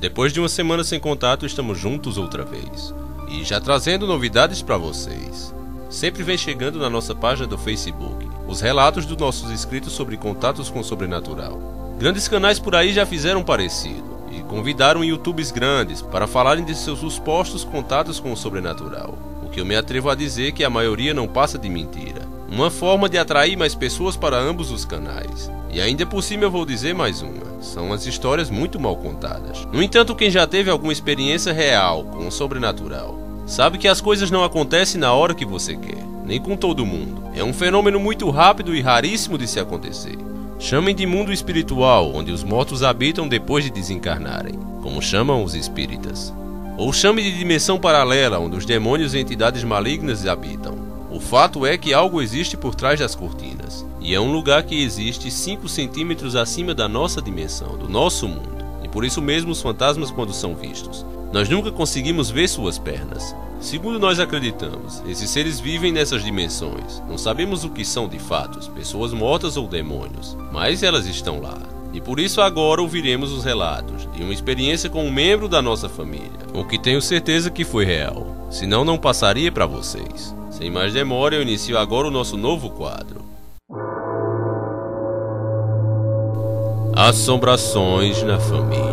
depois de uma semana sem contato, estamos juntos outra vez. E já trazendo novidades para vocês. Sempre vem chegando na nossa página do Facebook os relatos dos nossos inscritos sobre contatos com o sobrenatural. Grandes canais por aí já fizeram parecido e convidaram YouTubers grandes para falarem de seus supostos contatos com o sobrenatural. O que eu me atrevo a dizer que a maioria não passa de mentira. Uma forma de atrair mais pessoas para ambos os canais. E ainda por cima eu vou dizer mais uma. São as histórias muito mal contadas. No entanto, quem já teve alguma experiência real com o sobrenatural sabe que as coisas não acontecem na hora que você quer, nem com todo mundo. É um fenômeno muito rápido e raríssimo de se acontecer. Chamem de mundo espiritual, onde os mortos habitam depois de desencarnarem, como chamam os espíritas. Ou chame de dimensão paralela, onde os demônios e entidades malignas habitam. O fato é que algo existe por trás das cortinas, e é um lugar que existe 5 centímetros acima da nossa dimensão, do nosso mundo. E por isso mesmo os fantasmas, quando são vistos, nós nunca conseguimos ver suas pernas. Segundo nós acreditamos, esses seres vivem nessas dimensões. Não sabemos o que são de fato, pessoas mortas ou demônios, mas elas estão lá. E por isso agora ouviremos os relatos de uma experiência com um membro da nossa família, o que tenho certeza que foi real, senão não passaria para vocês. Sem mais demora, eu inicio agora o nosso novo quadro. Assombrações na família.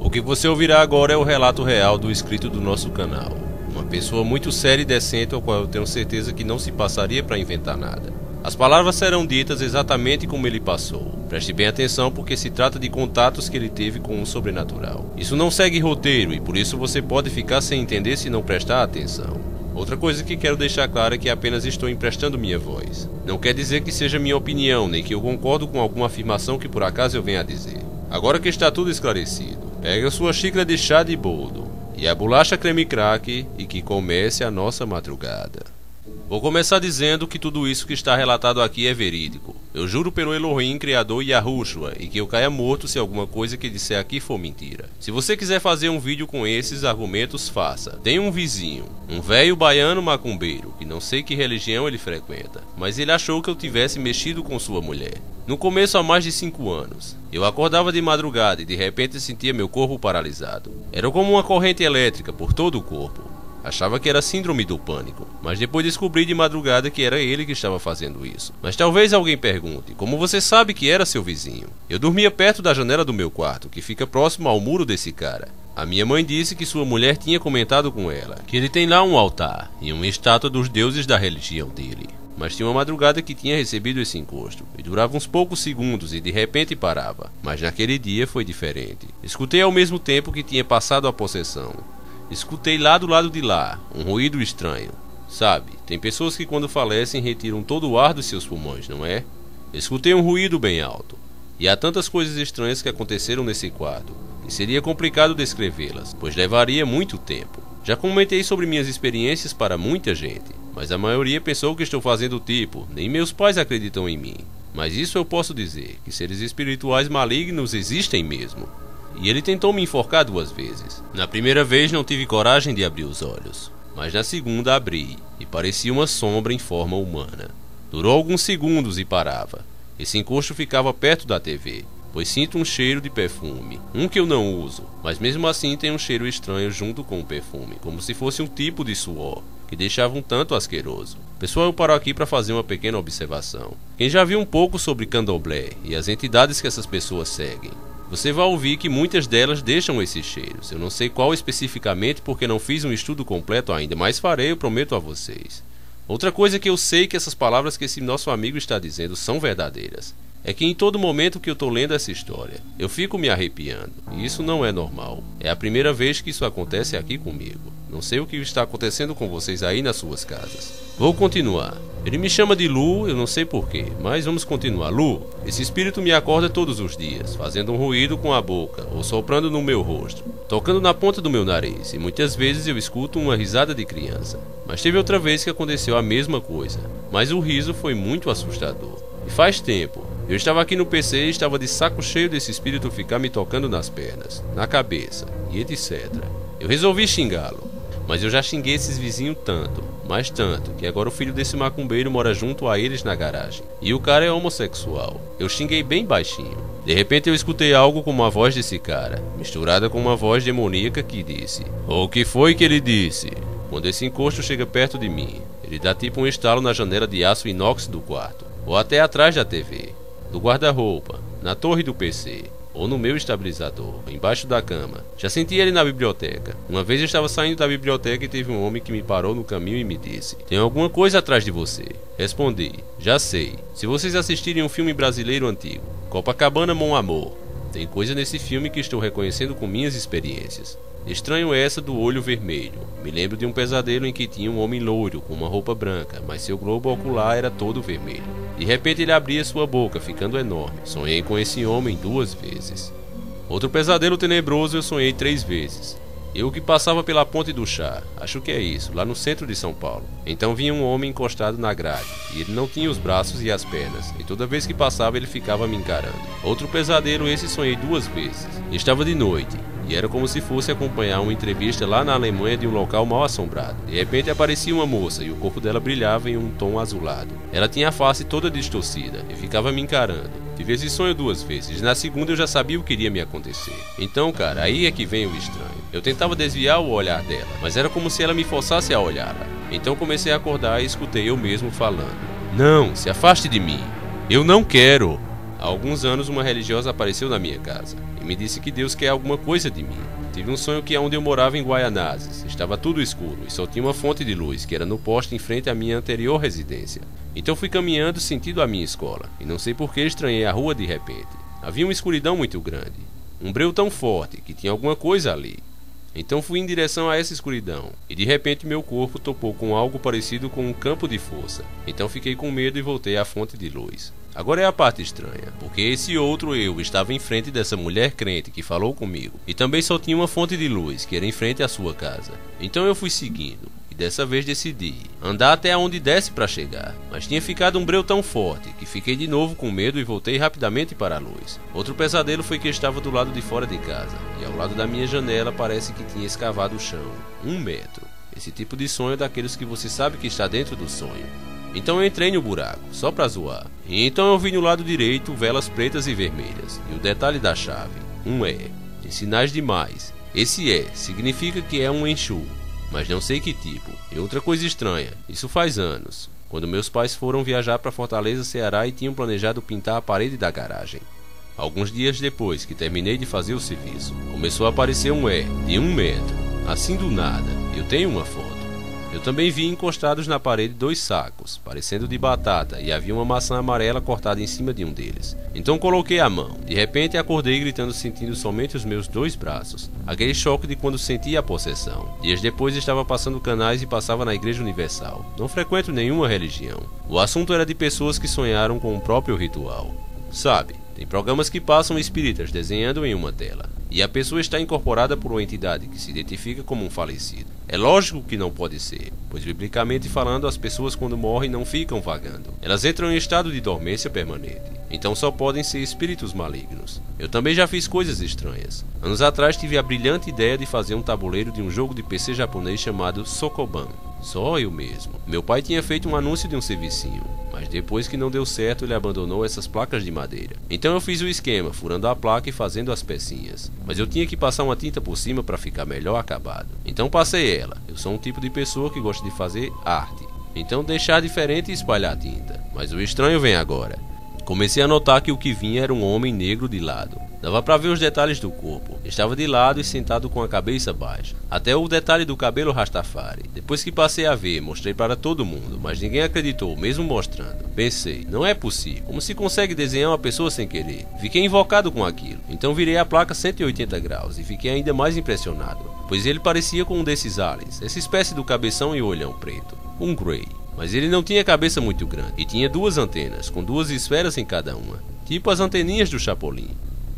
O que você ouvirá agora é o relato real do inscrito do nosso canal. Uma pessoa muito séria e decente, ao qual eu tenho certeza que não se passaria para inventar nada. As palavras serão ditas exatamente como ele passou. Preste bem atenção, porque se trata de contatos que ele teve com o sobrenatural. Isso não segue roteiro e por isso você pode ficar sem entender se não prestar atenção. Outra coisa que quero deixar clara é que apenas estou emprestando minha voz. Não quer dizer que seja minha opinião, nem que eu concordo com alguma afirmação que por acaso eu venha a dizer. Agora que está tudo esclarecido, pegue a sua xícara de chá de boldo e a bolacha creme crack e que comece a nossa madrugada. Vou começar dizendo que tudo isso que está relatado aqui é verídico. Eu juro pelo Elohim, Criador Yahushua, e que eu caia morto se alguma coisa que disser aqui for mentira. Se você quiser fazer um vídeo com esses argumentos, faça. Tem um vizinho, um velho baiano macumbeiro, que não sei que religião ele frequenta, mas ele achou que eu tivesse mexido com sua mulher. No começo, há mais de 5 anos. Eu acordava de madrugada e de repente sentia meu corpo paralisado. Era como uma corrente elétrica por todo o corpo. Achava que era síndrome do pânico, mas depois descobri de madrugada que era ele que estava fazendo isso. Mas talvez alguém pergunte, como você sabe que era seu vizinho? Eu dormia perto da janela do meu quarto, que fica próximo ao muro desse cara. A minha mãe disse que sua mulher tinha comentado com ela que ele tem lá um altar e uma estátua dos deuses da religião dele. Mas tinha uma madrugada que tinha recebido esse encosto, e durava uns poucos segundos e de repente parava. Mas naquele dia foi diferente. Escutei ao mesmo tempo que tinha passado a possessão. Escutei lá do lado de lá, um ruído estranho. Sabe, tem pessoas que quando falecem retiram todo o ar dos seus pulmões, não é? Escutei um ruído bem alto. E há tantas coisas estranhas que aconteceram nesse quarto, que seria complicado descrevê-las, pois levaria muito tempo. Já comentei sobre minhas experiências para muita gente, mas a maioria pensou que estou fazendo tipo, nem meus pais acreditam em mim. Mas isso eu posso dizer, que seres espirituais malignos existem mesmo. E ele tentou me enforcar 2 vezes. Na primeira vez não tive coragem de abrir os olhos, mas na segunda abri, e parecia uma sombra em forma humana. Durou alguns segundos e parava. Esse encosto ficava perto da TV, pois sinto um cheiro de perfume, um que eu não uso, mas mesmo assim tem um cheiro estranho junto com o perfume, como se fosse um tipo de suor, que deixava um tanto asqueroso. Pessoal, eu paro aqui para fazer uma pequena observação. Quem já viu um pouco sobre candomblé e as entidades que essas pessoas seguem, você vai ouvir que muitas delas deixam esses cheiros. Eu não sei qual especificamente porque não fiz um estudo completo ainda, mas farei, eu prometo a vocês. Outra coisa que eu sei que essas palavras que esse nosso amigo está dizendo são verdadeiras. É que em todo momento que eu estou lendo essa história, eu fico me arrepiando. E isso não é normal. É a primeira vez que isso acontece aqui comigo. Não sei o que está acontecendo com vocês aí nas suas casas. Vou continuar. Ele me chama de Lu, eu não sei porquê, mas vamos continuar. Lu, esse espírito me acorda todos os dias, fazendo um ruído com a boca, ou soprando no meu rosto, tocando na ponta do meu nariz, e muitas vezes eu escuto uma risada de criança. Mas teve outra vez que aconteceu a mesma coisa, mas o riso foi muito assustador. E faz tempo. Eu estava aqui no PC e estava de saco cheio desse espírito ficar me tocando nas pernas, na cabeça e etc. Eu resolvi xingá-lo. Mas eu já xinguei esses vizinhos tanto, mas tanto, que agora o filho desse macumbeiro mora junto a eles na garagem. E o cara é homossexual. Eu xinguei bem baixinho. De repente eu escutei algo como a voz desse cara, misturada com uma voz demoníaca que disse: "O que foi que ele disse?" Quando esse encosto chega perto de mim, ele dá tipo um estalo na janela de aço inox do quarto, ou até atrás da TV, do guarda-roupa, na torre do PC, ou no meu estabilizador, embaixo da cama. Já senti ele na biblioteca. Uma vez eu estava saindo da biblioteca e teve um homem que me parou no caminho e me disse: "Tem alguma coisa atrás de você." Respondi: "Já sei. Se vocês assistirem um filme brasileiro antigo, Copacabana Mon Amor, tem coisa nesse filme que estou reconhecendo com minhas experiências. Estranho essa do olho vermelho. Me lembro de um pesadelo em que tinha um homem loiro com uma roupa branca, mas seu globo ocular era todo vermelho. De repente ele abria sua boca, ficando enorme. Sonhei com esse homem 2 vezes. Outro pesadelo tenebroso eu sonhei 3 vezes. Eu que passava pela Ponte do Chá, acho que é isso, lá no centro de São Paulo. Então vinha um homem encostado na grade, e ele não tinha os braços e as pernas, e toda vez que passava ele ficava me encarando. Outro pesadelo esse sonhei 2 vezes. Estava de noite, e era como se fosse acompanhar uma entrevista lá na Alemanha de um local mal assombrado. De repente aparecia uma moça, e o corpo dela brilhava em um tom azulado. Ela tinha a face toda distorcida, e ficava me encarando. Tive esse sonho 2 vezes, e na segunda eu já sabia o que iria me acontecer. Então, cara, aí é que vem o estranho. Eu tentava desviar o olhar dela, mas era como se ela me forçasse a olhá-la. Então comecei a acordar e escutei eu mesmo falando: "Não, se afaste de mim. Eu não quero." Há alguns anos uma religiosa apareceu na minha casa e me disse que Deus quer alguma coisa de mim. Tive um sonho que onde eu morava em Guaianazes estava tudo escuro e só tinha uma fonte de luz, que era no poste em frente à minha anterior residência. Então fui caminhando sentido a minha escola, e não sei por que estranhei a rua de repente. Havia uma escuridão muito grande, um breu tão forte que tinha alguma coisa ali. Então fui em direção a essa escuridão, e de repente meu corpo topou com algo parecido com um campo de força. Então fiquei com medo e voltei à fonte de luz. Agora é a parte estranha, porque esse outro eu estava em frente dessa mulher crente que falou comigo, e também só tinha uma fonte de luz, que era em frente à sua casa. Então eu fui seguindo, e dessa vez decidi andar até onde desce para chegar, mas tinha ficado um breu tão forte que fiquei de novo com medo e voltei rapidamente para a luz. Outro pesadelo foi que estava do lado de fora de casa, e ao lado da minha janela parece que tinha escavado o chão, 1 metro. Esse tipo de sonho é daqueles que você sabe que está dentro do sonho. Então eu entrei no buraco, só pra zoar. E então eu vi no lado direito velas pretas e vermelhas, e o detalhe da chave, um E, em sinais de mais. Esse E significa que é um Exu, mas não sei que tipo. E outra coisa estranha, isso faz anos, quando meus pais foram viajar para Fortaleza, Ceará, e tinham planejado pintar a parede da garagem. Alguns dias depois que terminei de fazer o serviço, começou a aparecer um E, de 1 metro, assim do nada. Eu tenho uma foto. Eu também vi encostados na parede 2 sacos, parecendo de batata, e havia uma maçã amarela cortada em cima de um deles. Então coloquei a mão. De repente acordei gritando, sentindo somente os meus 2 braços. Aquele choque de quando senti a possessão. Dias depois estava passando canais e passava na Igreja Universal. Não frequento nenhuma religião. O assunto era de pessoas que sonharam com o próprio ritual. Sabe, tem programas que passam espíritas desenhando em uma tela, e a pessoa está incorporada por uma entidade que se identifica como um falecido. É lógico que não pode ser, pois biblicamente falando, as pessoas quando morrem não ficam vagando. Elas entram em estado de dormência permanente, então só podem ser espíritos malignos. Eu também já fiz coisas estranhas. Anos atrás tive a brilhante ideia de fazer um tabuleiro de um jogo de PC japonês chamado Sokoban. Só eu mesmo. Meu pai tinha feito um anúncio de um servicinho, mas depois que não deu certo ele abandonou essas placas de madeira. Então eu fiz o esquema, furando a placa e fazendo as pecinhas. Mas eu tinha que passar uma tinta por cima para ficar melhor acabado. Então passei ela. Eu sou um tipo de pessoa que gosta de fazer arte. Então deixar diferente e espalhar tinta. Mas o estranho vem agora. Comecei a notar que o que vinha era um homem negro de lado. Dava para ver os detalhes do corpo. Estava de lado e sentado com a cabeça baixa. Até o detalhe do cabelo rastafari. Depois que passei a ver, mostrei para todo mundo, mas ninguém acreditou, mesmo mostrando. Pensei, não é possível. Como se consegue desenhar uma pessoa sem querer? Fiquei invocado com aquilo. Então virei a placa 180 graus e fiquei ainda mais impressionado, pois ele parecia com um desses aliens, essa espécie do cabeção e olhão preto. Um Grey. Mas ele não tinha cabeça muito grande, e tinha 2 antenas, com 2 esferas em cada uma, tipo as anteninhas do Chapolin.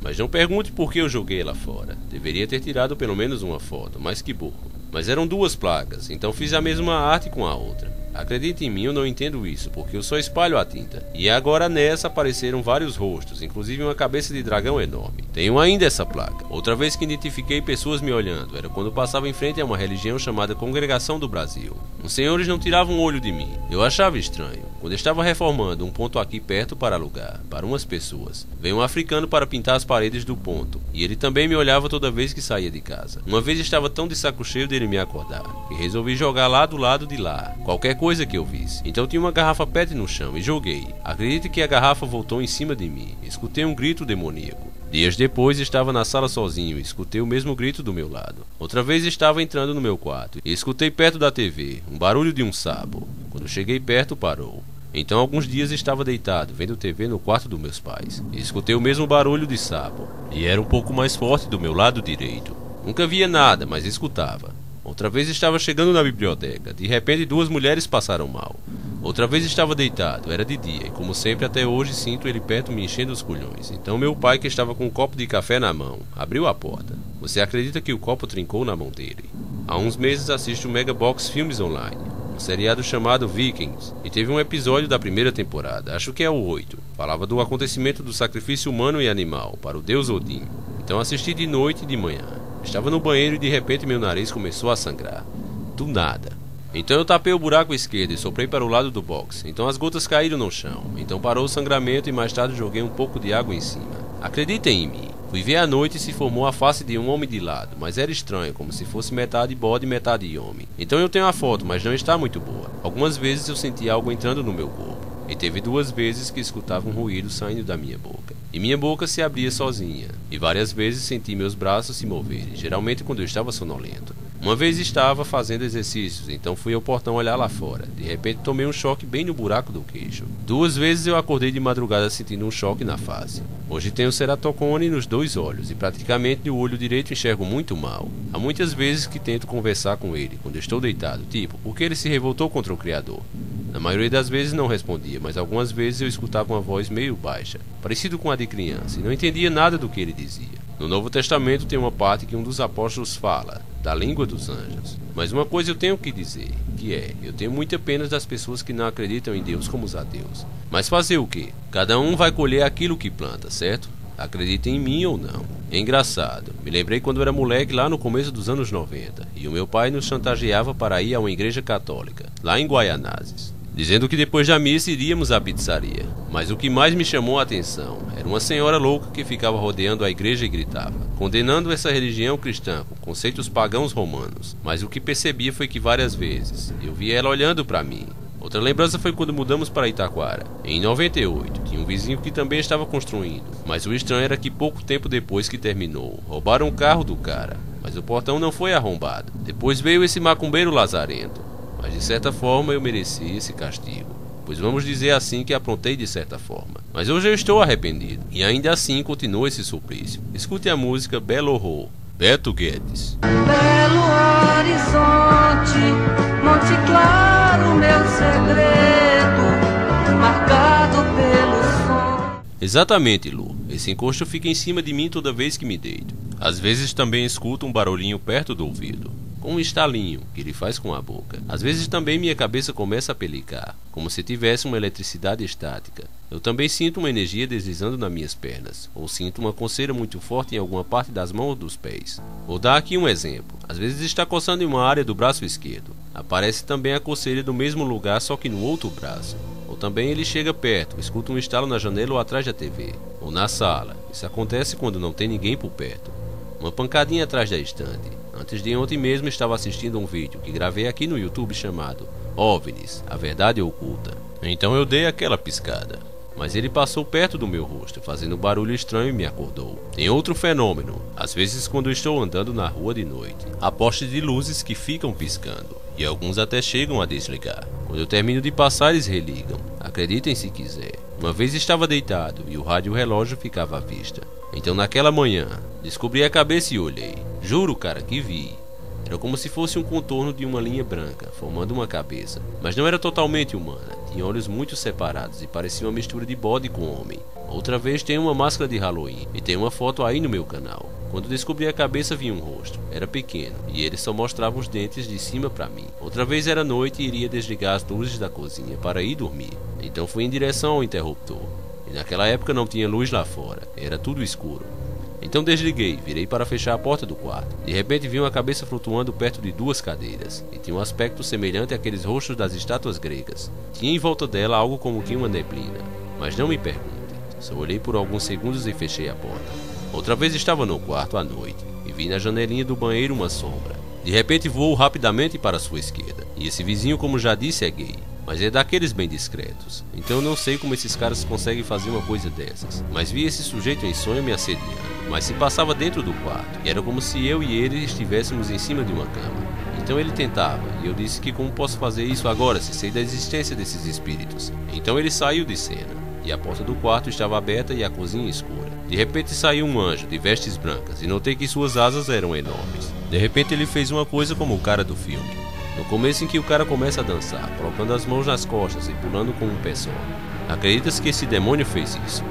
Mas não pergunte por que eu joguei ela fora. Deveria ter tirado pelo menos uma foto, mas que burro. Mas eram 2 placas, então fiz a mesma arte com a outra. Acredite em mim, eu não entendo isso, porque eu só espalho a tinta. E agora nessa apareceram vários rostos, inclusive uma cabeça de dragão enorme. Tenho ainda essa placa. Outra vez que identifiquei pessoas me olhando era quando passava em frente a uma religião chamada Congregação do Brasil. Os senhores não tiravam um olho de mim. Eu achava estranho. Quando estava reformando um ponto aqui perto para alugar, para umas pessoas, veio um africano para pintar as paredes do ponto, e ele também me olhava toda vez que saía de casa. Uma vez estava tão de saco cheio dele me acordar, que resolvi jogar lá do lado de lá, qualquer coisa que eu visse. Então tinha uma garrafa PET no chão e joguei. Acredite que a garrafa voltou em cima de mim. Escutei um grito demoníaco. Dias depois estava na sala sozinho e escutei o mesmo grito do meu lado. Outra vez estava entrando no meu quarto e escutei perto da TV um barulho de um sapo. Quando cheguei perto, parou. Então alguns dias estava deitado vendo TV no quarto dos meus pais e escutei o mesmo barulho de sapo, e era um pouco mais forte do meu lado direito. Nunca via nada, mas escutava. Outra vez estava chegando na biblioteca. De repente 2 mulheres passaram mal. Outra vez estava deitado, era de dia, e como sempre até hoje sinto ele perto me enchendo os culhões. Então meu pai, que estava com um copo de café na mão, abriu a porta. Você acredita que o copo trincou na mão dele? Há uns meses assisto o Megabox Filmes Online, um seriado chamado Vikings, e teve um episódio da primeira temporada, acho que é o 8. Falava do acontecimento do sacrifício humano e animal para o deus Odin. Então assisti de noite e de manhã. Estava no banheiro e de repente meu nariz começou a sangrar. Do nada. Então eu tapei o buraco esquerdo e soprei para o lado do box. Então as gotas caíram no chão. Então parou o sangramento e mais tarde joguei um pouco de água em cima. Acreditem em mim. Fui ver à noite e se formou a face de um homem de lado, mas era estranho, como se fosse metade bode e metade homem. Então eu tenho a foto, mas não está muito boa. Algumas vezes eu senti algo entrando no meu corpo. E teve 2 vezes que escutava um ruído saindo da minha boca. E minha boca se abria sozinha. E várias vezes senti meus braços se moverem, geralmente quando eu estava sonolento. Uma vez estava fazendo exercícios, então fui ao portão olhar lá fora. De repente tomei um choque bem no buraco do queixo. 2 vezes eu acordei de madrugada sentindo um choque na face. Hoje tenho ceratocone nos 2 olhos e praticamente o olho direito enxergo muito mal. Há muitas vezes que tento conversar com ele quando estou deitado, tipo, por que ele se revoltou contra o Criador? Na maioria das vezes não respondia, mas algumas vezes eu escutava uma voz meio baixa, parecido com a de criança, e não entendia nada do que ele dizia. No Novo Testamento tem uma parte que um dos apóstolos fala, da língua dos anjos. Mas uma coisa eu tenho que dizer, que é, eu tenho muita pena das pessoas que não acreditam em Deus como os ateus. Mas fazer o quê? Cada um vai colher aquilo que planta, certo? Acreditem em mim ou não. É engraçado, me lembrei quando era moleque lá no começo dos anos 90, e o meu pai nos chantageava para ir a uma igreja católica, lá em Guaianazes, dizendo que depois da missa iríamos à pizzaria. Mas o que mais me chamou a atenção era uma senhora louca que ficava rodeando a igreja e gritava, condenando essa religião cristã com conceitos pagãos romanos. Mas o que percebia foi que várias vezes eu via ela olhando para mim. Outra lembrança foi quando mudamos para Itaquara. Em 98, tinha um vizinho que também estava construindo, mas o estranho era que pouco tempo depois que terminou, roubaram o carro do cara, mas o portão não foi arrombado. Depois veio esse macumbeiro lazarento. Mas de certa forma eu mereci esse castigo, pois vamos dizer assim que aprontei de certa forma. Mas hoje eu estou arrependido, e ainda assim continua esse suplício. Escute a música Belo Horror, Beto Guedes. Belo horizonte, Monte Claro, meu segredo, marcado pelo som. Exatamente, Lu. Esse encosto fica em cima de mim toda vez que me deito. Às vezes também escuto um barulhinho perto do ouvido, com um estalinho que ele faz com a boca. Às vezes também minha cabeça começa a pelicar, como se tivesse uma eletricidade estática. Eu também sinto uma energia deslizando nas minhas pernas, ou sinto uma coceira muito forte em alguma parte das mãos ou dos pés. Vou dar aqui um exemplo. Às vezes está coçando em uma área do braço esquerdo. Aparece também a coceira do mesmo lugar, só que no outro braço. Ou também ele chega perto, escuta um estalo na janela ou atrás da TV, ou na sala. Isso acontece quando não tem ninguém por perto. Uma pancadinha atrás da estante. Antes de ontem mesmo estava assistindo a um vídeo que gravei aqui no YouTube chamado OVNIs, a verdade oculta. Então eu dei aquela piscada, mas ele passou perto do meu rosto, fazendo um barulho estranho e me acordou. Tem outro fenômeno, às vezes quando estou andando na rua de noite, há postes de luzes que ficam piscando, e alguns até chegam a desligar. Quando eu termino de passar, eles religam. Acreditem se quiser. Uma vez estava deitado e o rádio relógio ficava à vista. Então naquela manhã, descobri a cabeça e olhei. Juro, cara, que vi. Era como se fosse um contorno de uma linha branca, formando uma cabeça. Mas não era totalmente humana. Tinha olhos muito separados e parecia uma mistura de bode com homem. Outra vez tem uma máscara de Halloween e tem uma foto aí no meu canal. Quando descobri a cabeça vi um rosto. Era pequeno e ele só mostrava os dentes de cima para mim. Outra vez era noite e iria desligar as luzes da cozinha para ir dormir. Então fui em direção ao interruptor. E naquela época não tinha luz lá fora. Era tudo escuro. Então desliguei, virei para fechar a porta do quarto. De repente vi uma cabeça flutuando perto de duas cadeiras, e tinha um aspecto semelhante àqueles rostos das estátuas gregas. Tinha em volta dela algo como que uma neblina, mas não me pergunte. Só olhei por alguns segundos e fechei a porta. Outra vez estava no quarto à noite, e vi na janelinha do banheiro uma sombra. De repente voou rapidamente para a sua esquerda, e esse vizinho, como já disse, é gay. Mas é daqueles bem discretos. Então eu não sei como esses caras conseguem fazer uma coisa dessas. Mas vi esse sujeito em sonho me assediando. Mas se passava dentro do quarto. E era como se eu e ele estivéssemos em cima de uma cama. Então ele tentava. E eu disse que como posso fazer isso agora se sei da existência desses espíritos. Então ele saiu de cena. E a porta do quarto estava aberta e a cozinha escura. De repente saiu um anjo de vestes brancas. E notei que suas asas eram enormes. De repente ele fez uma coisa como o cara do filme. No começo em que o cara começa a dançar, colocando as mãos nas costas e pulando com um pé só. Acredita-se que esse demônio fez isso?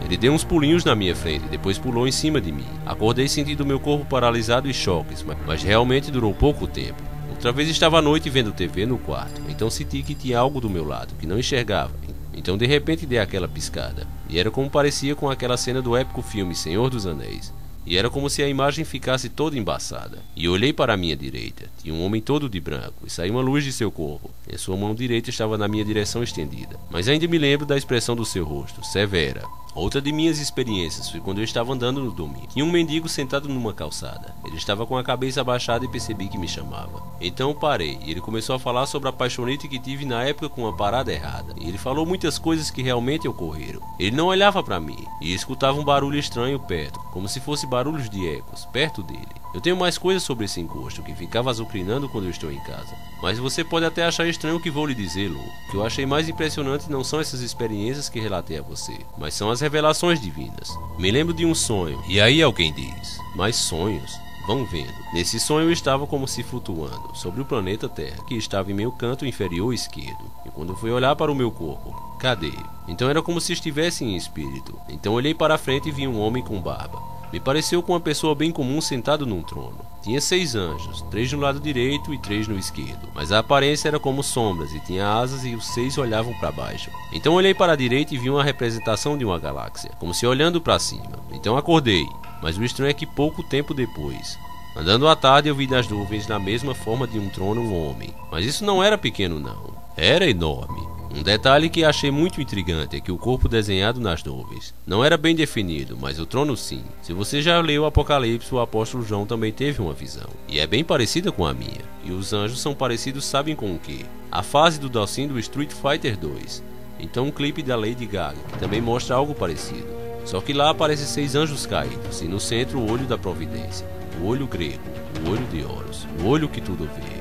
Ele deu uns pulinhos na minha frente e depois pulou em cima de mim. Acordei sentindo meu corpo paralisado e choques, mas realmente durou pouco tempo. Outra vez estava à noite vendo TV no quarto, então senti que tinha algo do meu lado, que não enxergava. Então de repente dei aquela piscada, e era como parecia com aquela cena do épico filme Senhor dos Anéis. E era como se a imagem ficasse toda embaçada. E olhei para a minha direita. Tinha um homem todo de branco e saiu uma luz de seu corpo. E a sua mão direita estava na minha direção estendida. Mas ainda me lembro da expressão do seu rosto, severa. Outra de minhas experiências foi quando eu estava andando no domingo. Tinha um mendigo sentado numa calçada. Ele estava com a cabeça abaixada e percebi que me chamava. Então parei e ele começou a falar sobre a paixonite que tive na época com uma parada errada. E ele falou muitas coisas que realmente ocorreram. Ele não olhava para mim e escutava um barulho estranho perto, como se fosse barulhos de ecos, perto dele. Eu tenho mais coisas sobre esse encosto que ficava azucrinando quando eu estou em casa. Mas você pode até achar estranho o que vou lhe dizer, Lu. O que eu achei mais impressionante não são essas experiências que relatei a você, mas são as revelações divinas. Me lembro de um sonho, e aí alguém diz, mas sonhos? Vão vendo. Nesse sonho eu estava como se flutuando sobre o planeta Terra, que estava em meu canto inferior esquerdo. E quando fui olhar para o meu corpo, cadê? Então era como se estivesse em espírito. Então olhei para a frente e vi um homem com barba. Me pareceu com uma pessoa bem comum sentado num trono. Tinha 6 anjos, 3 no lado direito e 3 no esquerdo, mas a aparência era como sombras e tinha asas e os 6 olhavam para baixo. Então olhei para a direita e vi uma representação de uma galáxia, como se olhando para cima. Então acordei, mas o estranho é que pouco tempo depois, andando à tarde, eu vi nas nuvens na mesma forma de um trono um homem. Mas isso não era pequeno não, era enorme. Um detalhe que achei muito intrigante é que o corpo desenhado nas nuvens não era bem definido, mas o trono sim. Se você já leu o Apocalipse, o apóstolo João também teve uma visão, e é bem parecida com a minha. E os anjos são parecidos sabem com o quê? A fase do Dalsin do Street Fighter 2. Então um clipe da Lady Gaga, que também mostra algo parecido. Só que lá aparecem 6 anjos caídos, e no centro o olho da providência, o olho grego, o olho de Horus, o olho que tudo vê.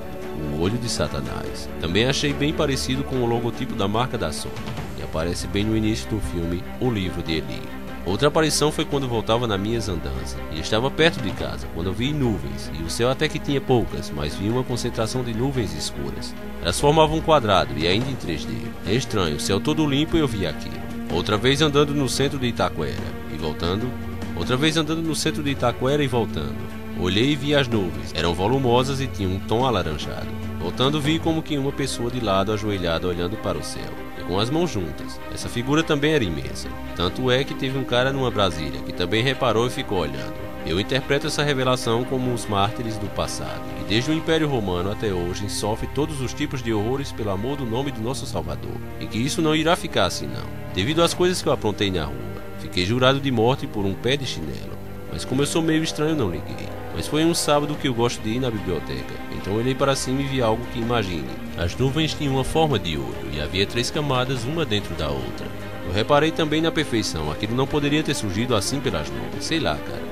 O olho de Satanás. Também achei bem parecido com o logotipo da marca da Sony, e aparece bem no início do filme O Livro de Eli. Outra aparição foi quando voltava nas minhas andanças, e estava perto de casa, quando eu vi nuvens, e o céu até que tinha poucas, mas vi uma concentração de nuvens escuras. Elas formavam um quadrado, e ainda em 3D. É estranho, o céu todo limpo e eu vi aquilo. Outra vez andando no centro de Itaquera, e voltando. Outra vez andando no centro de Itaquera e voltando. Olhei e vi as nuvens, eram volumosas e tinham um tom alaranjado. Voltando vi como que uma pessoa de lado ajoelhada olhando para o céu, e com as mãos juntas. Essa figura também era imensa. Tanto é que teve um cara numa Brasília, que também reparou e ficou olhando. Eu interpreto essa revelação como os mártires do passado, que desde o Império Romano até hoje sofre todos os tipos de horrores pelo amor do nome do nosso Salvador, e que isso não irá ficar assim não. Devido às coisas que eu aprontei na rua, fiquei jurado de morte por um pé de chinelo. Mas como eu sou meio estranho, não liguei. Mas foi um sábado que eu gosto de ir na biblioteca, então olhei para cima e vi algo que imagine. As nuvens tinham uma forma de olho e havia 3 camadas, uma dentro da outra. Eu reparei também na perfeição, aquilo não poderia ter surgido assim pelas nuvens, sei lá, cara.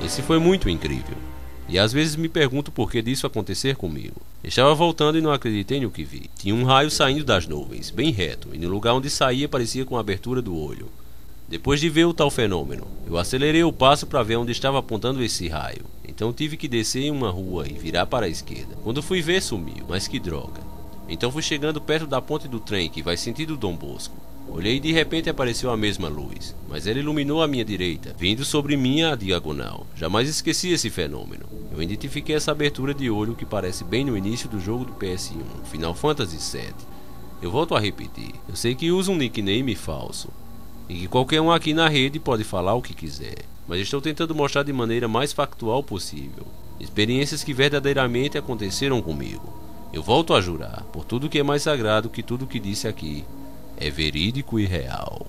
Esse foi muito incrível. E às vezes me pergunto por que disso acontecer comigo. Estava voltando e não acreditei no que vi. Tinha um raio saindo das nuvens, bem reto, e no lugar onde saía parecia com a abertura do olho. Depois de ver o tal fenômeno, eu acelerei o passo para ver onde estava apontando esse raio. então tive que descer em uma rua e virar para a esquerda. Quando fui ver, sumiu, mas que droga. Então fui chegando perto da ponte do trem que vai sentido Dom Bosco. Olhei e de repente apareceu a mesma luz, mas ela iluminou a minha direita, vindo sobre mim a diagonal. Jamais esqueci esse fenômeno. Eu identifiquei essa abertura de olho que parece bem no início do jogo do PS1, Final Fantasy VII. Eu volto a repetir, eu sei que uso um nickname falso, e que qualquer um aqui na rede pode falar o que quiser, mas estou tentando mostrar de maneira mais factual possível experiências que verdadeiramente aconteceram comigo. Eu volto a jurar, por tudo que é mais sagrado que tudo que disse aqui, é verídico e real.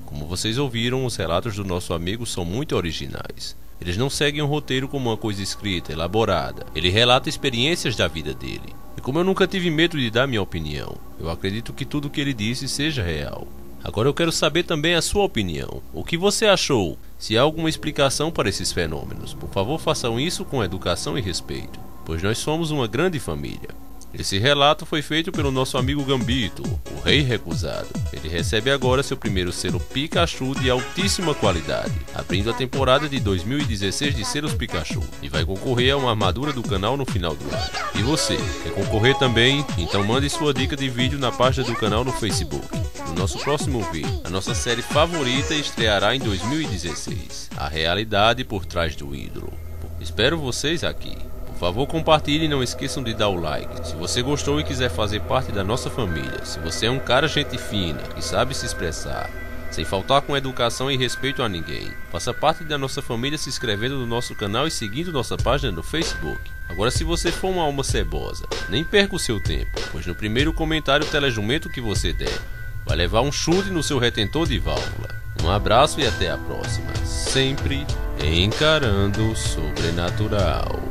Como vocês ouviram, os relatos do nosso amigo são muito originais. Eles não seguem um roteiro como uma coisa escrita, elaborada. Ele relata experiências da vida dele. E como eu nunca tive medo de dar minha opinião, eu acredito que tudo o que ele disse seja real. Agora eu quero saber também a sua opinião. O que você achou? Se há alguma explicação para esses fenômenos, por favor façam isso com educação e respeito, pois nós somos uma grande família. Esse relato foi feito pelo nosso amigo Gambito, o Rei Recusado. Ele recebe agora seu primeiro selo Pikachu de altíssima qualidade, abrindo a temporada de 2016 de selos Pikachu, e vai concorrer a uma armadura do canal no final do ano. E você, quer concorrer também? Então mande sua dica de vídeo na página do canal no Facebook. No nosso próximo vídeo, a nossa série favorita estreará em 2016, A Realidade por Trás do Ídolo. Espero vocês aqui. Por favor, compartilhe e não esqueçam de dar o like. Se você gostou e quiser fazer parte da nossa família, se você é um cara gente fina, que sabe se expressar, sem faltar com educação e respeito a ninguém, faça parte da nossa família se inscrevendo no nosso canal e seguindo nossa página no Facebook. Agora, se você for uma alma cebosa, nem perca o seu tempo, pois no primeiro comentário telejumento que você der, vai levar um chute no seu retentor de válvula. Um abraço e até a próxima. Sempre encarando o sobrenatural.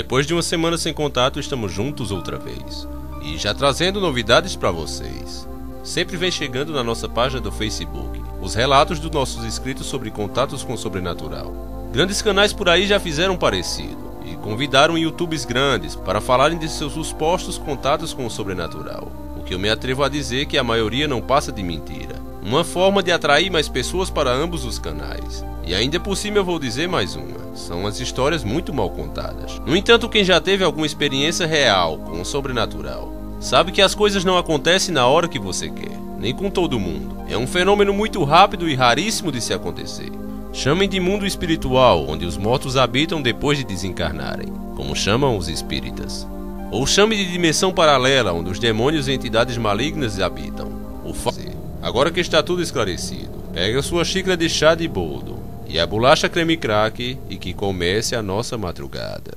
Depois de uma semana sem contato, estamos juntos outra vez. E já trazendo novidades para vocês. Sempre vem chegando na nossa página do Facebook os relatos dos nossos inscritos sobre contatos com o sobrenatural. Grandes canais por aí já fizeram parecido e convidaram YouTubers grandes para falarem de seus supostos contatos com o sobrenatural. O que eu me atrevo a dizer que a maioria não passa de mentira. Uma forma de atrair mais pessoas para ambos os canais. E ainda por cima eu vou dizer mais uma, são as histórias muito mal contadas. No entanto, quem já teve alguma experiência real com o sobrenatural, sabe que as coisas não acontecem na hora que você quer, nem com todo mundo. É um fenômeno muito rápido e raríssimo de se acontecer. Chamem de mundo espiritual, onde os mortos habitam depois de desencarnarem, como chamam os espíritas. Ou chame de dimensão paralela, onde os demônios e entidades malignas habitam. O fazer. Agora que está tudo esclarecido, pegue a sua xícara de chá de boldo e a bolacha creme crack e que comece a nossa madrugada.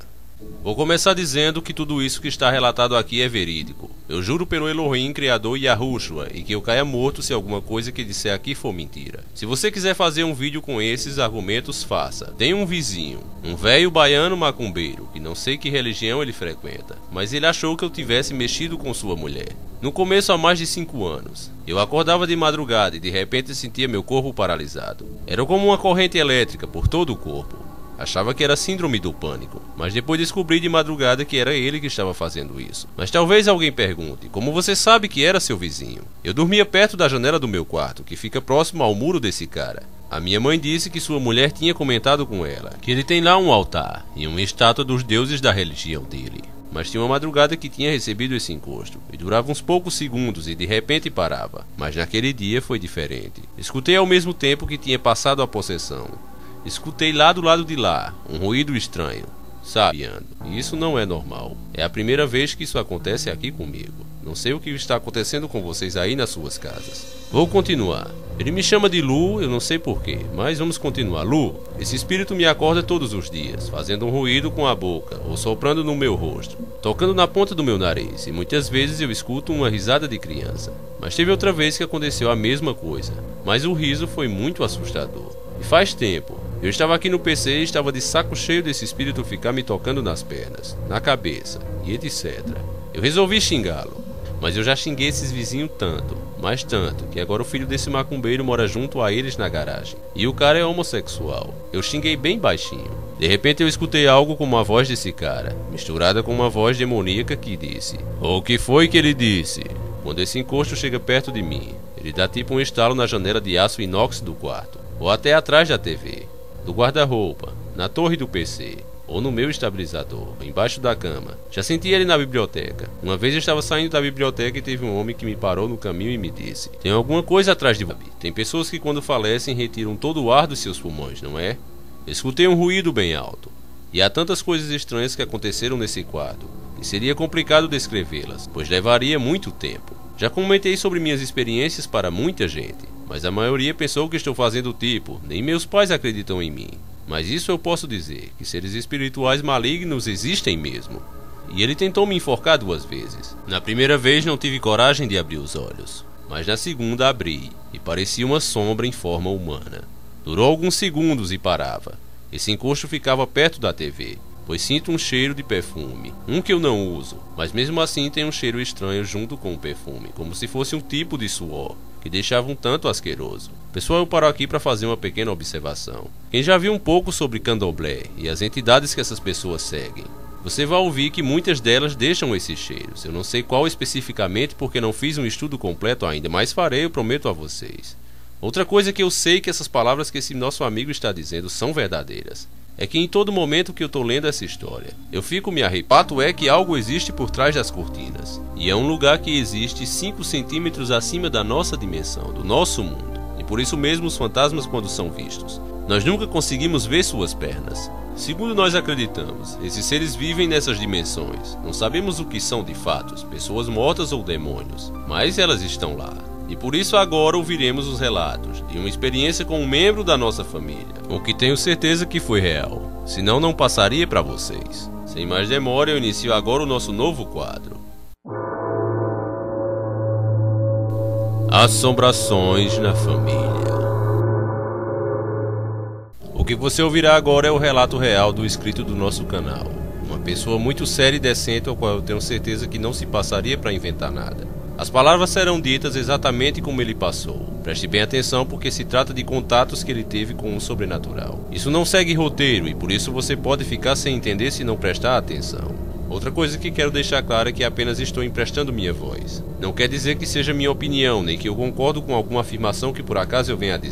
Vou começar dizendo que tudo isso que está relatado aqui é verídico. Eu juro pelo Elohim, Criador Yahushua, e que eu caia morto se alguma coisa que disser aqui for mentira. Se você quiser fazer um vídeo com esses argumentos, faça. Tem um vizinho, um velho baiano macumbeiro, que não sei que religião ele frequenta, mas ele achou que eu tivesse mexido com sua mulher. No começo, há mais de 5 anos, eu acordava de madrugada e de repente sentia meu corpo paralisado. Era como uma corrente elétrica por todo o corpo. Achava que era síndrome do pânico, mas depois descobri de madrugada que era ele que estava fazendo isso. Mas talvez alguém pergunte, como você sabe que era seu vizinho? Eu dormia perto da janela do meu quarto, que fica próximo ao muro desse cara. A minha mãe disse que sua mulher tinha comentado com ela, que ele tem lá um altar e uma estátua dos deuses da religião dele. Mas tinha uma madrugada que tinha recebido esse encosto, e durava uns poucos segundos e de repente parava. Mas naquele dia foi diferente. Escutei ao mesmo tempo que tinha passado a possessão. Escutei lá do lado de lá, um ruído estranho, sabe? E isso não é normal. É a primeira vez que isso acontece aqui comigo. Não sei o que está acontecendo com vocês aí nas suas casas. Vou continuar. Ele me chama de Lu, eu não sei porquê, mas vamos continuar. Lu, esse espírito me acorda todos os dias, fazendo um ruído com a boca, ou soprando no meu rosto, tocando na ponta do meu nariz, e muitas vezes eu escuto uma risada de criança. Mas teve outra vez que aconteceu a mesma coisa, mas o riso foi muito assustador. E faz tempo, Eu estava aqui no PC e estava de saco cheio desse espírito ficar me tocando nas pernas, na cabeça e etc. Eu resolvi xingá-lo, mas eu já xinguei esses vizinhos tanto, mas tanto, que agora o filho desse macumbeiro mora junto a eles na garagem. E o cara é homossexual. Eu xinguei bem baixinho. De repente eu escutei algo como a voz desse cara, misturada com uma voz demoníaca que disse: "O que foi que ele disse?" Quando esse encosto chega perto de mim, ele dá tipo um estalo na janela de aço inox do quarto, ou até atrás da TV, do guarda-roupa, na torre do PC, ou no meu estabilizador, embaixo da cama. Já senti ele na biblioteca. Uma vez eu estava saindo da biblioteca e teve um homem que me parou no caminho e me disse: "Tem alguma coisa atrás de você. Tem pessoas que quando falecem retiram todo o ar dos seus pulmões, não é?" Escutei um ruído bem alto. E há tantas coisas estranhas que aconteceram nesse quarto, que seria complicado descrevê-las, pois levaria muito tempo. Já comentei sobre minhas experiências para muita gente, mas a maioria pensou que estou fazendo tipo, nem meus pais acreditam em mim. Mas isso eu posso dizer, que seres espirituais malignos existem mesmo. E ele tentou me enforcar 2 vezes. Na primeira vez não tive coragem de abrir os olhos, mas na segunda abri, e parecia uma sombra em forma humana. Durou alguns segundos e parava. Esse encosto ficava perto da TV, pois sinto um cheiro de perfume, um que eu não uso, mas mesmo assim tem um cheiro estranho junto com o perfume, como se fosse um tipo de suor, que deixava um tanto asqueroso. Pessoal, eu paro aqui para fazer uma pequena observação. Quem já viu um pouco sobre candomblé e as entidades que essas pessoas seguem, você vai ouvir que muitas delas deixam esses cheiros. Eu não sei qual especificamente porque não fiz um estudo completo ainda, mas farei, eu prometo a vocês. Outra coisa que eu sei que essas palavras que esse nosso amigo está dizendo são verdadeiras, é que em todo momento que eu tô lendo essa história, eu fico me arrepiando. Fato é que algo existe por trás das cortinas, e é um lugar que existe 5 centímetros acima da nossa dimensão, do nosso mundo, e por isso mesmo os fantasmas, quando são vistos, nós nunca conseguimos ver suas pernas. Segundo nós acreditamos, esses seres vivem nessas dimensões. Não sabemos o que são de fato, pessoas mortas ou demônios, mas elas estão lá. E por isso agora ouviremos os relatos de uma experiência com um membro da nossa família, o que tenho certeza que foi real, senão não passaria para vocês. Sem mais demora, eu inicio agora o nosso novo quadro: Assombrações na Família. O que você ouvirá agora é o relato real do inscrito do nosso canal, uma pessoa muito séria e decente, ao qual eu tenho certeza que não se passaria para inventar nada. As palavras serão ditas exatamente como ele passou. Preste bem atenção porque se trata de contatos que ele teve com o sobrenatural. Isso não segue roteiro e por isso você pode ficar sem entender se não prestar atenção. Outra coisa que quero deixar clara é que apenas estou emprestando minha voz. Não quer dizer que seja minha opinião, nem que eu concordo com alguma afirmação que por acaso eu venha a dizer.